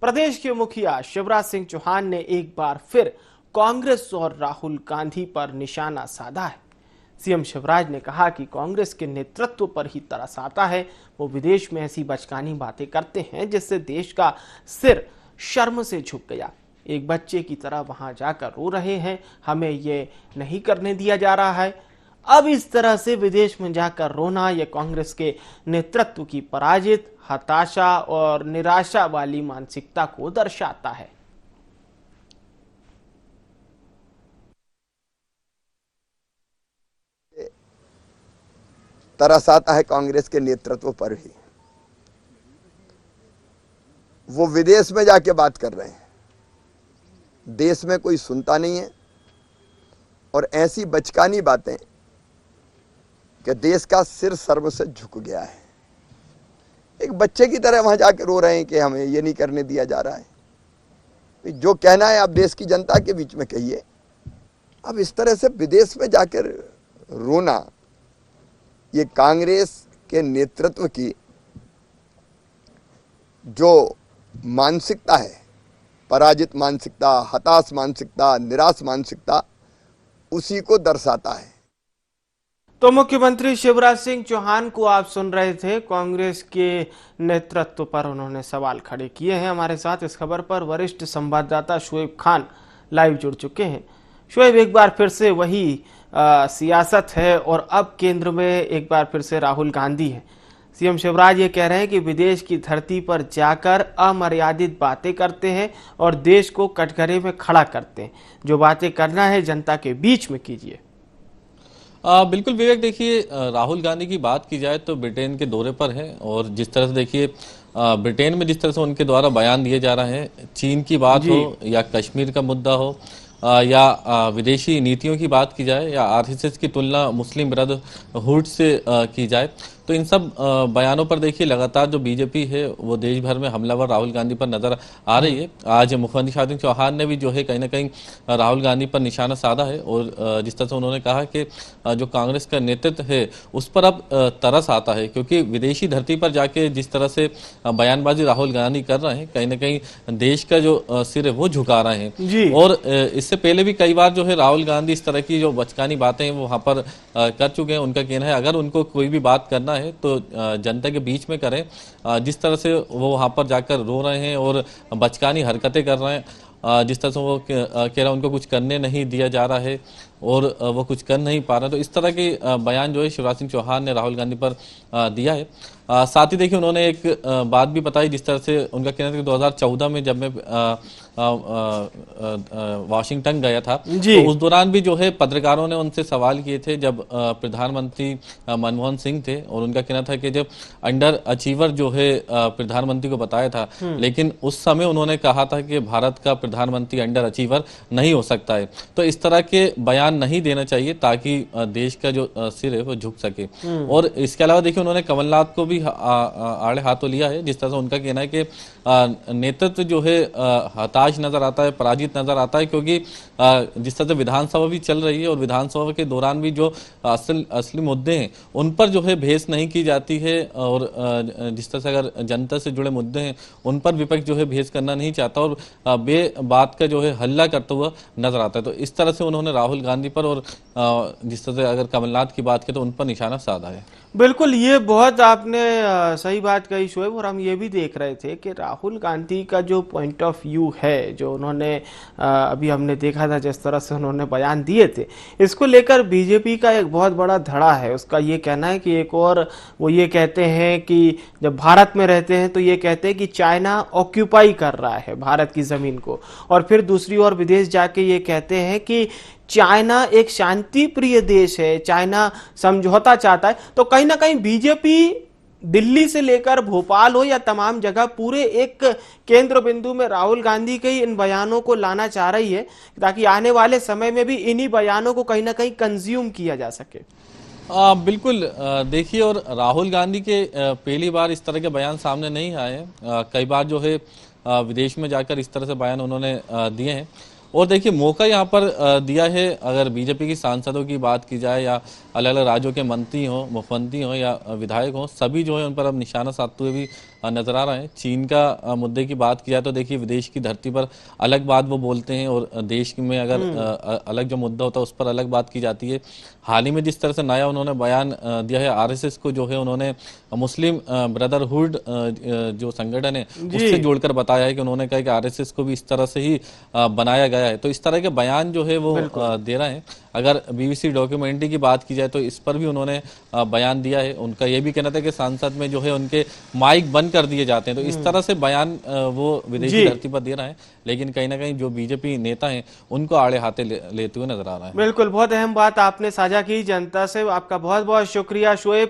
प्रदेश के मुखिया शिवराज सिंह चौहान ने एक बार फिर कांग्रेस और राहुल गांधी पर निशाना साधा है। सीएम शिवराज ने कहा कि कांग्रेस के नेतृत्व पर ही तरस आता है। वो विदेश में ऐसी बचकानी बातें करते हैं जिससे देश का सिर शर्म से झुक गया। एक बच्चे की तरह वहां जाकर रो रहे हैं। हमें ये नहीं करने दिया जा रहा है। अब इस तरह से विदेश में जाकर रोना यह कांग्रेस के नेतृत्व की पराजित, हताशा और निराशा वाली मानसिकता को दर्शाता है। तरस आता है कांग्रेस के नेतृत्व पर भी। वो विदेश में जाके बात कर रहे हैं, देश में कोई सुनता नहीं है और ऐसी बचकानी बातें कि देश का सिर सर्व से झुक गया है। एक बच्चे की तरह वहां जाके रो रहे हैं कि हमें ये नहीं करने दिया जा रहा है। जो कहना है आप देश की जनता के बीच में कहिए। अब इस तरह से विदेश में जाकर रोना, ये कांग्रेस के नेतृत्व की जो मानसिकता है, पराजित मानसिकता, हताश मानसिकता, निराश मानसिकता, उसी को दर्शाता है। तो मुख्यमंत्री शिवराज सिंह चौहान को आप सुन रहे थे। कांग्रेस के नेतृत्व पर उन्होंने सवाल खड़े किए हैं। हमारे साथ इस खबर पर वरिष्ठ संवाददाता शोएब खान लाइव जुड़ चुके हैं। शोएब, एक बार फिर से वही सियासत है और अब केंद्र में एक बार फिर से राहुल गांधी है। सीएम शिवराज ये कह रहे हैं कि विदेश की धरती पर जाकर अमर्यादित बातें करते हैं और देश को कटघरे में खड़ा करते हैं। जो बातें करना है जनता के बीच में कीजिए। बिल्कुल विवेक, देखिए राहुल गांधी की बात की जाए तो ब्रिटेन के दौरे पर है और जिस तरह से देखिए ब्रिटेन में जिस तरह से उनके द्वारा बयान दिए जा रहे हैं, चीन की बात हो या कश्मीर का मुद्दा हो या विदेशी नीतियों की बात की जाए या आरएसएस की तुलना मुस्लिम ब्रदरहुड से की जाए, तो इन सब बयानों पर देखिए लगातार जो बीजेपी है वो देश भर में हमलावर राहुल गांधी पर नजर आ रही है। आज मुख्यमंत्री शिवराज सिंह चौहान ने भी जो है कहीं ना कहीं राहुल गांधी पर निशाना साधा है और जिस तरह से उन्होंने कहा कि जो कांग्रेस का नेतृत्व है उस पर अब तरस आता है, क्योंकि विदेशी धरती पर जाके जिस तरह से बयानबाजी राहुल गांधी कर रहे हैं, कहीं ना कहीं देश का जो सिर है वो झुका रहे हैं। और इससे पहले भी कई बार जो है राहुल गांधी इस तरह की जो बचकानी बातें हैं वो वहां पर कर चुके हैं। उनका कहना है अगर उनको कोई भी बात करना है तो जनता के बीच में करें। जिस तरह से वो वहां पर जाकर रो रहे हैं और बचकानी हरकतें कर रहे हैं, जिस तरह से वो कह रहा है उनको कुछ करने नहीं दिया जा रहा है और वो कुछ कर नहीं पा रहे, तो इस तरह के बयान जो है शिवराज सिंह चौहान ने राहुल गांधी पर दिया है। साथ ही देखिए उन्होंने एक बात भी बताई, जिस तरह से उनका कहना था कि 2014 में जब मैं वाशिंगटन गया था तो उस दौरान भी जो है पत्रकारों ने उनसे सवाल किए थे जब प्रधानमंत्री मनमोहन सिंह थे, और उनका कहना था कि जब अंडर अचीवर जो है प्रधानमंत्री को बताया था, लेकिन उस समय उन्होंने कहा था कि भारत का प्रधानमंत्री अंडर अचीवर नहीं हो सकता है। तो इस तरह के बयान नहीं देना चाहिए ताकि देश का जो सिर है वो झुक सके। और इसके अलावा देखिए उन्होंने कमलनाथ को भी आड़े हाथों लिया है। जिस तरह से उनका कहना है कि नेतृत्व जो है हताश नजर आता है, पराजित नजर आता है, क्योंकि जिस तरह से विधानसभा भी चल रही है और विधानसभा के दौरान भी जो असली मुद्दे हैं उन पर जो है बहस नहीं की जाती है, और जिस तरह से अगर जनता से जुड़े मुद्दे हैं उन पर विपक्ष जो है बहस करना नहीं चाहता और बे बात का जो है हल्ला करता हुआ नजर आता है। तो इस तरह से उन्होंने राहुल गांधी पर और जिस तरह से अगर कमलनाथ की बात करें तो उन पर निशाना साधा है। बिल्कुल, ये बहुत आपने सही बात कही शोएब। और हम ये भी देख रहे थे कि राहुल गांधी का जो पॉइंट ऑफ व्यू है, जो उन्होंने अभी हमने देखा था जिस तरह से उन्होंने बयान दिए थे, इसको लेकर बीजेपी का एक बहुत बड़ा धड़ा है। उसका ये कहना है कि एक और वो ये कहते हैं कि जब भारत में रहते हैं तो ये कहते हैं कि चाइना ऑक्यूपाई कर रहा है भारत की ज़मीन को, और फिर दूसरी ओर विदेश जाके ये कहते हैं कि चाइना एक शांति प्रिय देश है, चाइना समझौता चाहता है। तो कहीं ना कहीं बीजेपी दिल्ली से लेकर भोपाल हो या तमाम जगह पूरे एक केंद्र बिंदु में राहुल गांधी के ही इन बयानों को लाना चाह रही है, ताकि आने वाले समय में भी इन्हीं बयानों को कहीं ना कहीं कंज्यूम किया जा सके। बिल्कुल, देखिए और राहुल गांधी के पहली बार इस तरह के बयान सामने नहीं आए। कई बार जो है विदेश में जाकर इस तरह से बयान उन्होंने दिए हैं। और देखिए मौका यहाँ पर दिया है, अगर बीजेपी की सांसदों की बात की जाए या अलग अलग राज्यों के मंत्री हों, मुख्यमंत्री हों या विधायक हों, सभी जो है उन पर अब निशाना साधते हुए भी नजर आ रहा है। चीन का मुद्दे की बात की जाए तो देखिए विदेश की धरती पर अलग बात वो बोलते हैं और देश में अगर अलग जो मुद्दा होता है उस पर अलग बात की जाती है। हाल ही में जिस तरह से नया उन्होंने बयान दिया है, आरएसएस को जो है उन्होंने मुस्लिम ब्रदरहुड जो संगठन है उससे जोड़कर बताया है कि उन्होंने कहा कि आरएसएस को भी इस तरह से ही बनाया गया है। तो इस तरह के बयान जो है वो दे रहे हैं। अगर बीबीसी डॉक्यूमेंट्री की बात की जाए तो इस पर भी उन्होंने बयान दिया है। उनका ये भी कहना था कि संसद में जो है उनके माइक बंद कर दिए जाते हैं। तो इस तरह से बयान वो विदेशी धरती पर दे रहा है, लेकिन कहीं ना कहीं जो बीजेपी नेता हैं उनको आड़े हाथे लेते हुए नजर आ रहा है। बिल्कुल, बहुत अहम बात आपने साझा की जनता से। आपका बहुत बहुत शुक्रिया शोएब।